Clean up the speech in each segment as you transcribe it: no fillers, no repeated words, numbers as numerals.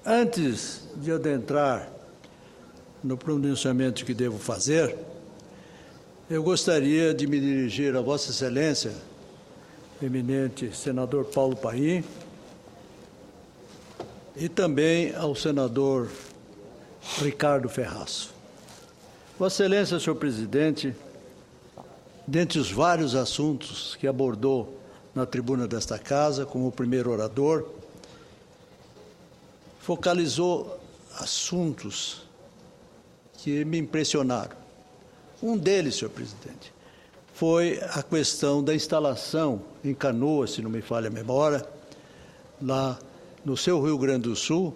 Antes de adentrar no pronunciamento que devo fazer, eu gostaria de me dirigir a Vossa Excelência, eminente senador Paulo Paim, e também ao senador Ricardo Ferraz. Vossa Excelência, senhor presidente, dentre os vários assuntos que abordou na tribuna desta casa, como o primeiro orador, focalizou assuntos que me impressionaram. Um deles, senhor presidente, foi a questão da instalação em Canoas, se não me falha a memória, lá no seu Rio Grande do Sul,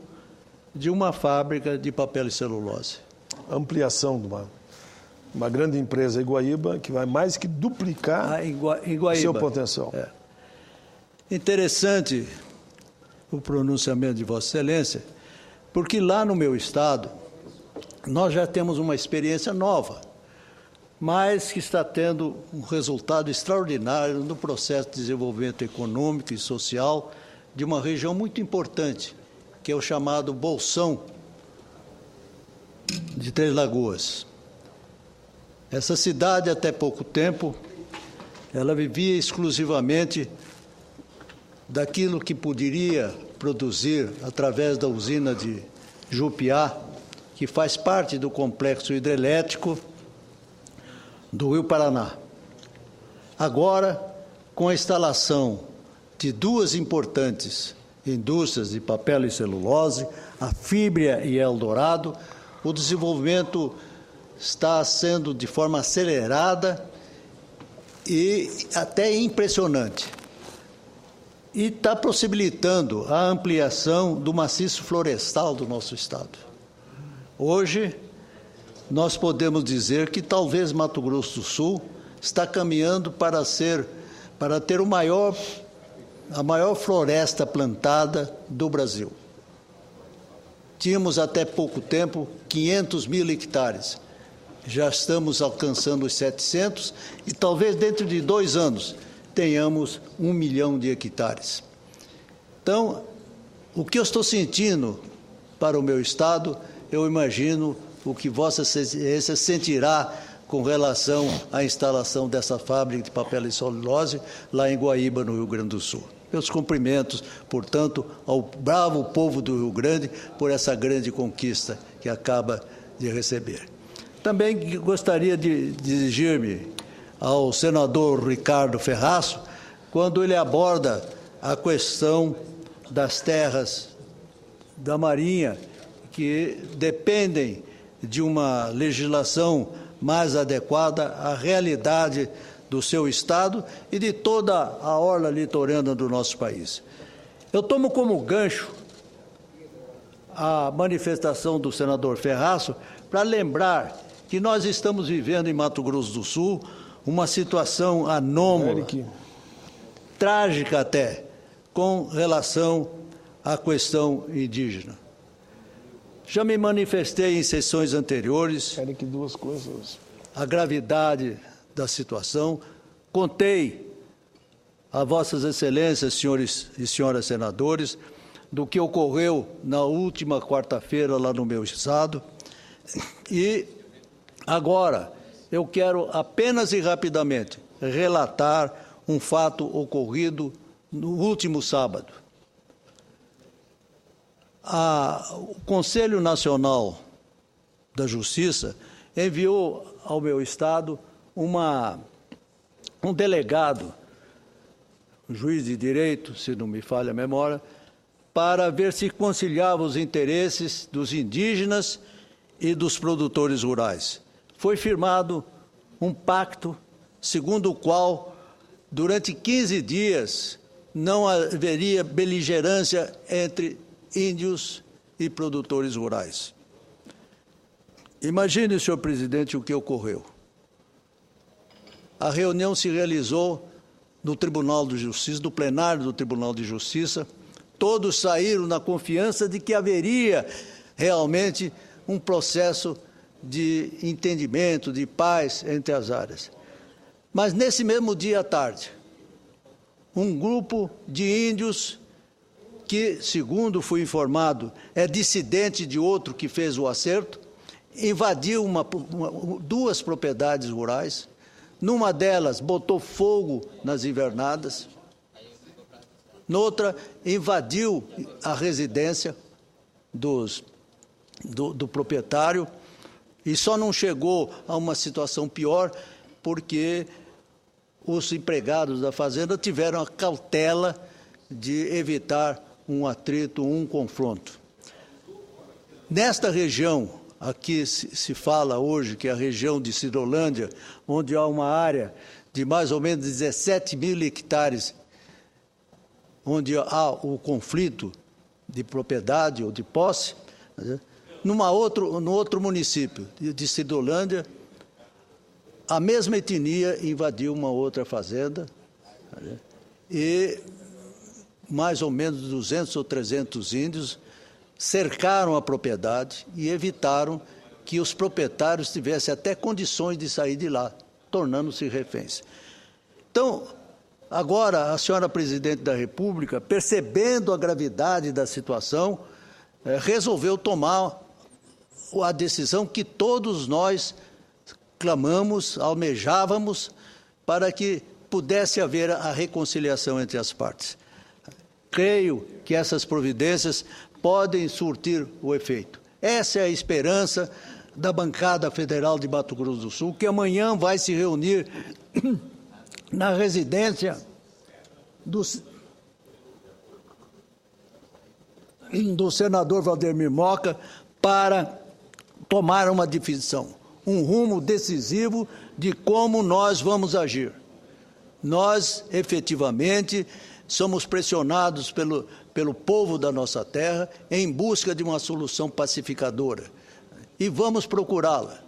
de uma fábrica de papel e celulose. Ampliação de uma grande empresa, Iguaíba, que vai mais que duplicar o seu potencial. É. Interessante o pronunciamento de Vossa Excelência, porque lá no meu estado nós já temos uma experiência nova, mas que está tendo um resultado extraordinário no processo de desenvolvimento econômico e social de uma região muito importante, que é o chamado Bolsão de Três Lagoas. Essa cidade, até pouco tempo, ela vivia exclusivamente daquilo que poderia produzir através da usina de Jupiá, que faz parte do complexo hidrelétrico do Rio Paraná. Agora, com a instalação de duas importantes indústrias de papel e celulose, a Fibria e Eldorado, o desenvolvimento está sendo de forma acelerada e até impressionante. E está possibilitando a ampliação do maciço florestal do nosso estado. Hoje, nós podemos dizer que talvez Mato Grosso do Sul está caminhando para ter a maior floresta plantada do Brasil. Tínhamos até pouco tempo 500 mil hectares. Já estamos alcançando os 700 e talvez dentro de 2 anos tenhamos 1 milhão de hectares. Então, o que eu estou sentindo para o meu estado, eu imagino o que Vossa Excelência sentirá com relação à instalação dessa fábrica de papel e celulose lá em Guaíba, no Rio Grande do Sul. Meus cumprimentos, portanto, ao bravo povo do Rio Grande por essa grande conquista que acaba de receber. Também gostaria de dirigir-me ao senador Ricardo Ferraz, quando ele aborda a questão das terras da Marinha, que dependem de uma legislação mais adequada à realidade do seu estado e de toda a orla litorânea do nosso país. Eu tomo como gancho a manifestação do senador Ferraz para lembrar que nós estamos vivendo em Mato Grosso do Sul uma situação anômala, trágica até, com relação à questão indígena. Já me manifestei em sessões anteriores a gravidade da situação, contei a Vossas Excelências, senhores e senhoras senadores, do que ocorreu na última quarta-feira lá no meu estado, e agora eu quero apenas e rapidamente relatar um fato ocorrido no último sábado. O Conselho Nacional da Justiça enviou ao meu estado um delegado, um juiz de direito, se não me falha a memória, para ver se conciliava os interesses dos indígenas e dos produtores rurais. Foi firmado um pacto segundo o qual, durante 15 dias, não haveria beligerância entre índios e produtores rurais. Imagine, senhor presidente, o que ocorreu. A reunião se realizou no Tribunal de Justiça, no plenário do Tribunal de Justiça. Todos saíram na confiança de que haveria realmente um processo de entendimento, de paz entre as áreas. Mas nesse mesmo dia à tarde, um grupo de índios que, segundo fui informado, é dissidente de outro que fez o acerto, invadiu duas propriedades rurais. Numa delas, botou fogo nas invernadas. Noutra, invadiu a residência do proprietário e só não chegou a uma situação pior porque os empregados da fazenda tiveram a cautela de evitar um atrito, um confronto. Nesta região, aqui se fala hoje que é a região de Sidolândia, onde há uma área de mais ou menos 17 mil hectares, onde há o conflito de propriedade ou de posse, no outro município de Sidolândia, a mesma etnia invadiu uma outra fazenda e mais ou menos 200 ou 300 índios cercaram a propriedade e evitaram que os proprietários tivessem até condições de sair de lá, tornando-se reféns. Então, agora, a senhora Presidente da República, percebendo a gravidade da situação, resolveu tomar a decisão que todos nós clamamos, almejávamos, para que pudesse haver a reconciliação entre as partes. Creio que essas providências podem surtir o efeito. Essa é a esperança da bancada federal de Mato Grosso do Sul, que amanhã vai se reunir na residência do senador Valdemir Moca para tomar uma definição, um rumo decisivo de como nós vamos agir. Nós, efetivamente, somos pressionados pelo povo da nossa terra em busca de uma solução pacificadora. E vamos procurá-la.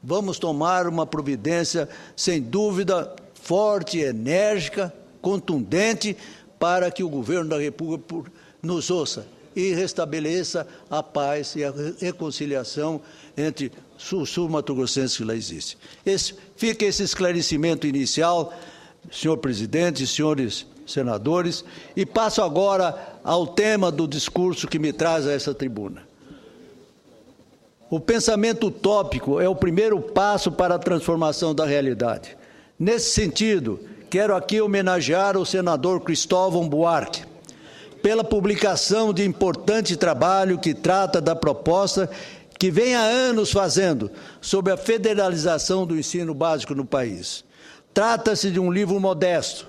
Vamos tomar uma providência, sem dúvida, forte, enérgica, contundente, para que o governo da República nos ouça e restabeleça a paz e a reconciliação entre o sul-mato-grossense que lá existe. Fica esse esclarecimento inicial, senhor presidente, senhores senadores, e passo agora ao tema do discurso que me traz a essa tribuna. O pensamento utópico é o primeiro passo para a transformação da realidade. Nesse sentido, quero aqui homenagear o senador Cristóvão Buarque, pela publicação de importante trabalho que trata da proposta que vem há anos fazendo sobre a federalização do ensino básico no país. Trata-se de um livro modesto,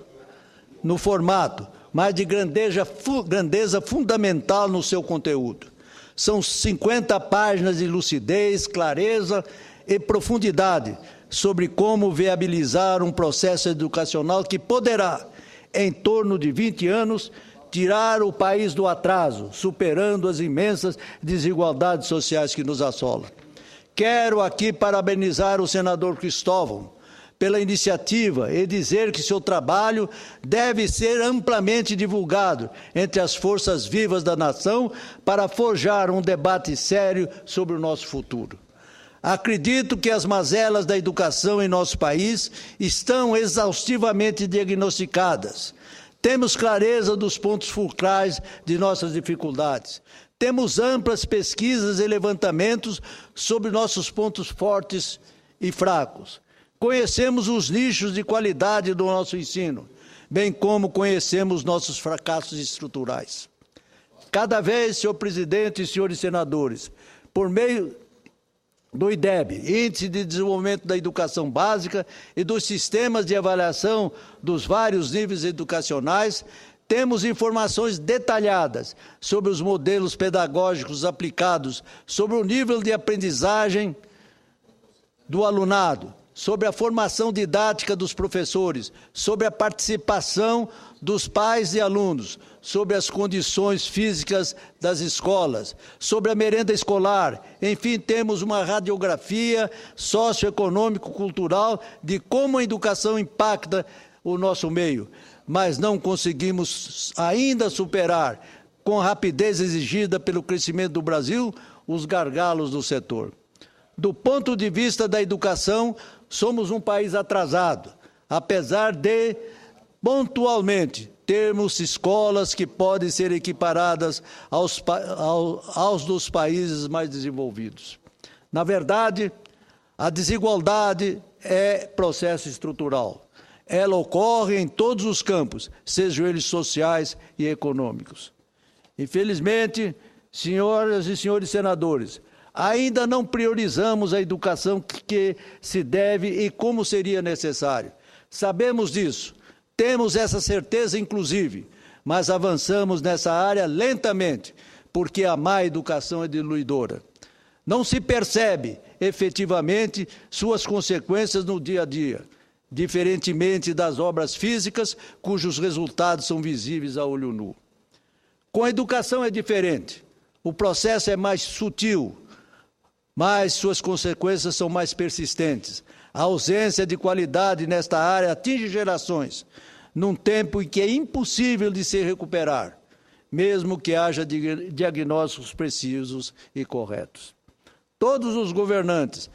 no formato, mas de grandeza fundamental no seu conteúdo. São 50 páginas de lucidez, clareza e profundidade sobre como viabilizar um processo educacional que poderá, em torno de 20 anos, tirar o país do atraso, superando as imensas desigualdades sociais que nos assolam. Quero aqui parabenizar o senador Cristóvão pela iniciativa e dizer que seu trabalho deve ser amplamente divulgado entre as forças vivas da nação para forjar um debate sério sobre o nosso futuro. Acredito que as mazelas da educação em nosso país estão exaustivamente diagnosticadas. Temos clareza dos pontos fulcrais de nossas dificuldades. Temos amplas pesquisas e levantamentos sobre nossos pontos fortes e fracos. Conhecemos os nichos de qualidade do nosso ensino, bem como conhecemos nossos fracassos estruturais. Cada vez, senhor presidente e senhores senadores, por meio do IDEB, Índice de Desenvolvimento da Educação Básica, e dos sistemas de avaliação dos vários níveis educacionais, temos informações detalhadas sobre os modelos pedagógicos aplicados, sobre o nível de aprendizagem do alunado, sobre a formação didática dos professores, sobre a participação dos pais e alunos, sobre as condições físicas das escolas, sobre a merenda escolar. Enfim, temos uma radiografia socioeconômico-cultural de como a educação impacta o nosso meio, mas não conseguimos ainda superar, com a rapidez exigida pelo crescimento do Brasil, os gargalos do setor. Do ponto de vista da educação, somos um país atrasado, apesar de, pontualmente, termos escolas que podem ser equiparadas aos dos países mais desenvolvidos. Na verdade, a desigualdade é processo estrutural. Ela ocorre em todos os campos, sejam eles sociais e econômicos. Infelizmente, senhoras e senhores senadores, ainda não priorizamos a educação que se deve e como seria necessário. Sabemos disso, temos essa certeza inclusive, mas avançamos nessa área lentamente, porque a má educação é diluidora. Não se percebe efetivamente suas consequências no dia a dia, diferentemente das obras físicas, cujos resultados são visíveis a olho nu. Com a educação é diferente. O processo é mais sutil, mas suas consequências são mais persistentes. A ausência de qualidade nesta área atinge gerações, num tempo em que é impossível de se recuperar, mesmo que haja diagnósticos precisos e corretos. Todos os governantes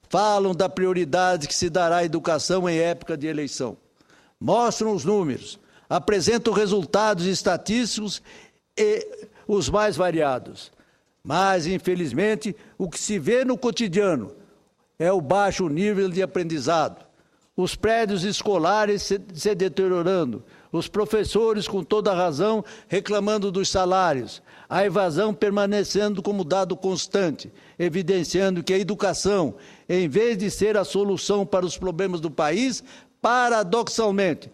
falam da prioridade que se dará à educação em época de eleição. Mostram os números, apresentam resultados estatísticos e os mais variados. Mas, infelizmente, o que se vê no cotidiano é o baixo nível de aprendizado, os prédios escolares se deteriorando, os professores, com toda a razão, reclamando dos salários, a evasão permanecendo como dado constante, evidenciando que a educação, em vez de ser a solução para os problemas do país, paradoxalmente,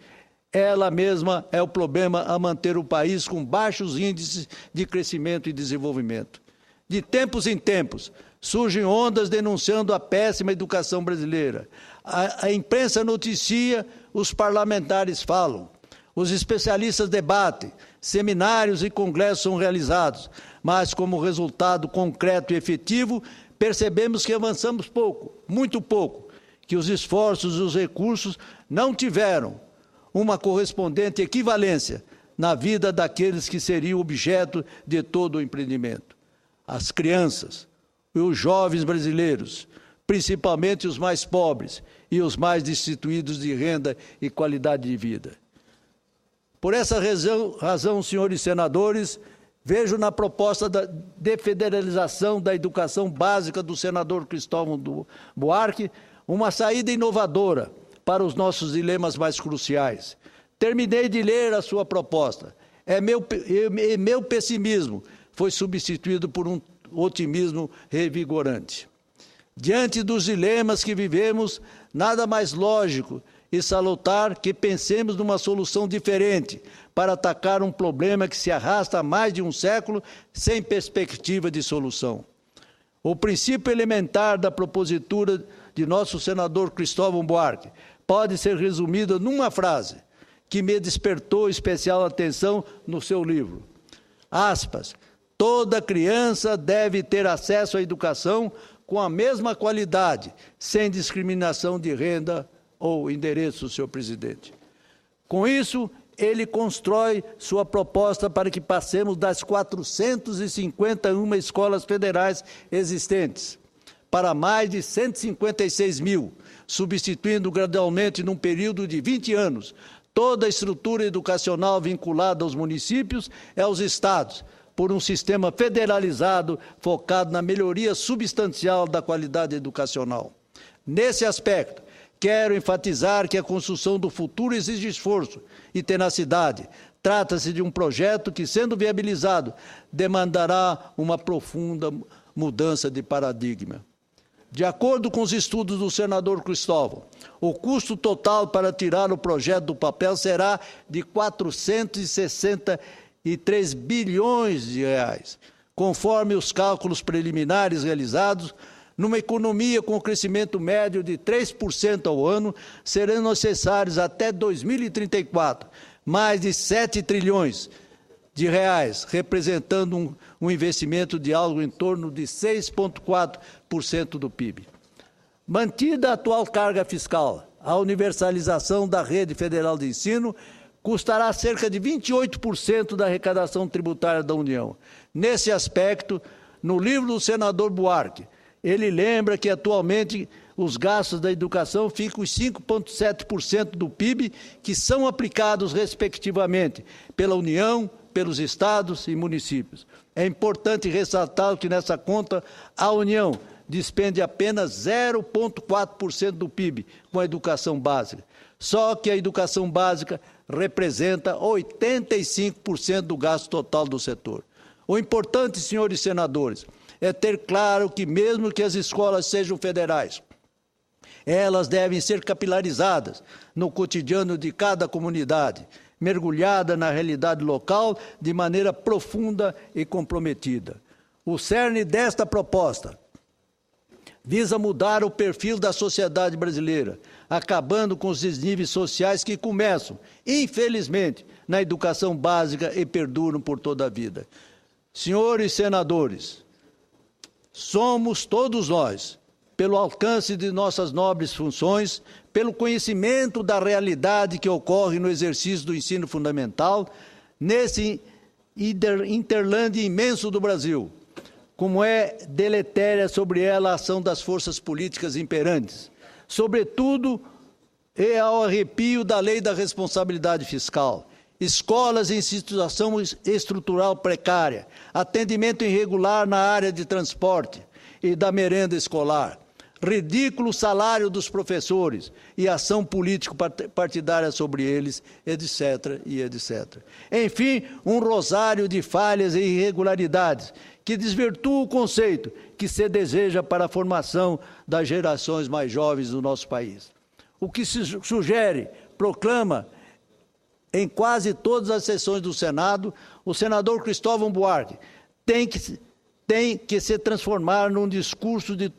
ela mesma é o problema a manter o país com baixos índices de crescimento e desenvolvimento. De tempos em tempos, surgem ondas denunciando a péssima educação brasileira. A imprensa noticia, os parlamentares falam, os especialistas debatem, seminários e congressos são realizados, mas como resultado concreto e efetivo, percebemos que avançamos pouco, muito pouco, que os esforços e os recursos não tiveram uma correspondente equivalência na vida daqueles que seriam objeto de todo o empreendimento. As crianças e os jovens brasileiros, principalmente os mais pobres e os mais destituídos de renda e qualidade de vida. Por essa razão, senhores senadores, vejo na proposta de federalização da educação básica do senador Cristóvão Buarque uma saída inovadora para os nossos dilemas mais cruciais. Terminei de ler a sua proposta. Meu pessimismo foi substituído por um otimismo revigorante. Diante dos dilemas que vivemos, nada mais lógico e salutar que pensemos numa solução diferente para atacar um problema que se arrasta há mais de um século sem perspectiva de solução. O princípio elementar da propositura de nosso senador Cristóvão Buarque pode ser resumido numa frase que me despertou especial atenção no seu livro. Aspas, toda criança deve ter acesso à educação com a mesma qualidade, sem discriminação de renda ou endereço, senhor presidente. Com isso, ele constrói sua proposta para que passemos das 451 escolas federais existentes para mais de 156 mil, substituindo gradualmente, num período de 20 anos, toda a estrutura educacional vinculada aos municípios e aos estados, por um sistema federalizado focado na melhoria substancial da qualidade educacional. Nesse aspecto, quero enfatizar que a construção do futuro exige esforço e tenacidade. Trata-se de um projeto que, sendo viabilizado, demandará uma profunda mudança de paradigma. De acordo com os estudos do senador Cristóvão, o custo total para tirar o projeto do papel será de 463 bilhões de reais, conforme os cálculos preliminares realizados. Numa economia com crescimento médio de 3% ao ano, serão necessários até 2034 mais de 7 trilhões de reais, representando um investimento de algo em torno de 6,4% do PIB. Mantida a atual carga fiscal, a universalização da rede federal de ensino custará cerca de 28% da arrecadação tributária da União. Nesse aspecto, no livro do senador Buarque, Ele lembra que atualmente os gastos da educação ficam os 5,7% do PIB, que são aplicados respectivamente pela União, pelos estados e municípios. É importante ressaltar que nessa conta a União despende apenas 0,4% do PIB com a educação básica. Só que a educação básica representa 85% do gasto total do setor. O importante, senhores senadores, é ter claro que mesmo que as escolas sejam federais, elas devem ser capilarizadas no cotidiano de cada comunidade, mergulhada na realidade local de maneira profunda e comprometida. O cerne desta proposta visa mudar o perfil da sociedade brasileira, acabando com os desníveis sociais que começam, infelizmente, na educação básica e perduram por toda a vida. Senhores senadores, somos todos nós, pelo alcance de nossas nobres funções, pelo conhecimento da realidade que ocorre no exercício do ensino fundamental, nesse interlande imenso do Brasil, como é deletéria sobre ela a ação das forças políticas imperantes, sobretudo é ao arrepio da lei da responsabilidade fiscal, escolas em situação estrutural precária, atendimento irregular na área de transporte e da merenda escolar, ridículo salário dos professores e ação político-partidária sobre eles, etc. e etc. Enfim, um rosário de falhas e irregularidades que desvirtua o conceito que se deseja para a formação das gerações mais jovens do nosso país. O que se sugere, proclama, em quase todas as sessões do Senado, o senador Cristóvão Buarque tem que se transformar num discurso de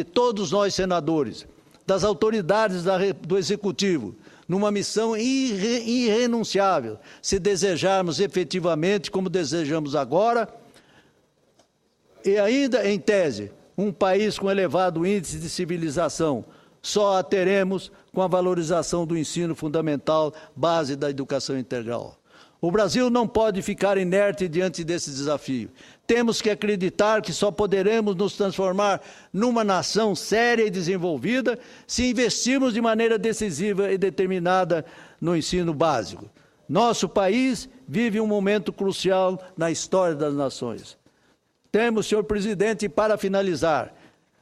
todos nós senadores, das autoridades do Executivo, numa missão irrenunciável, se desejarmos efetivamente, como desejamos agora, e ainda em tese, um país com elevado índice de civilização, só a teremos com a valorização do ensino fundamental, base da educação integral. O Brasil não pode ficar inerte diante desse desafio. Temos que acreditar que só poderemos nos transformar numa nação séria e desenvolvida se investirmos de maneira decisiva e determinada no ensino básico. Nosso país vive um momento crucial na história das nações. Temos, senhor presidente, para finalizar,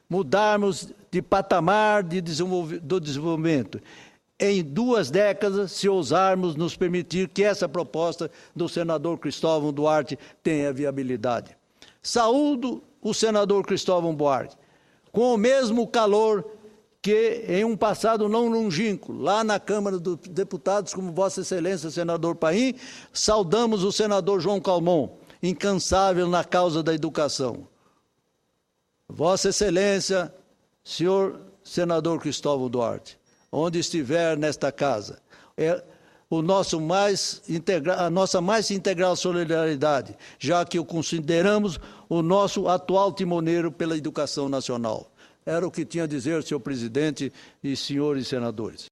mudarmos de patamar do desenvolvimento. Em 2 décadas, se ousarmos nos permitir que essa proposta do senador Cristóvão Buarque tenha viabilidade. Saúdo o senador Cristóvão Buarque, com o mesmo calor que em um passado não longínquo, lá na Câmara dos Deputados, como Vossa Excelência, senador Paim, saudamos o senador João Calmon, incansável na causa da educação. Vossa Excelência, senhor senador Cristóvão Buarque, onde estiver nesta casa, é a nossa mais integral solidariedade, já que o consideramos o nosso atual timoneiro pela educação nacional. Era o que tinha a dizer, senhor presidente e senhores senadores.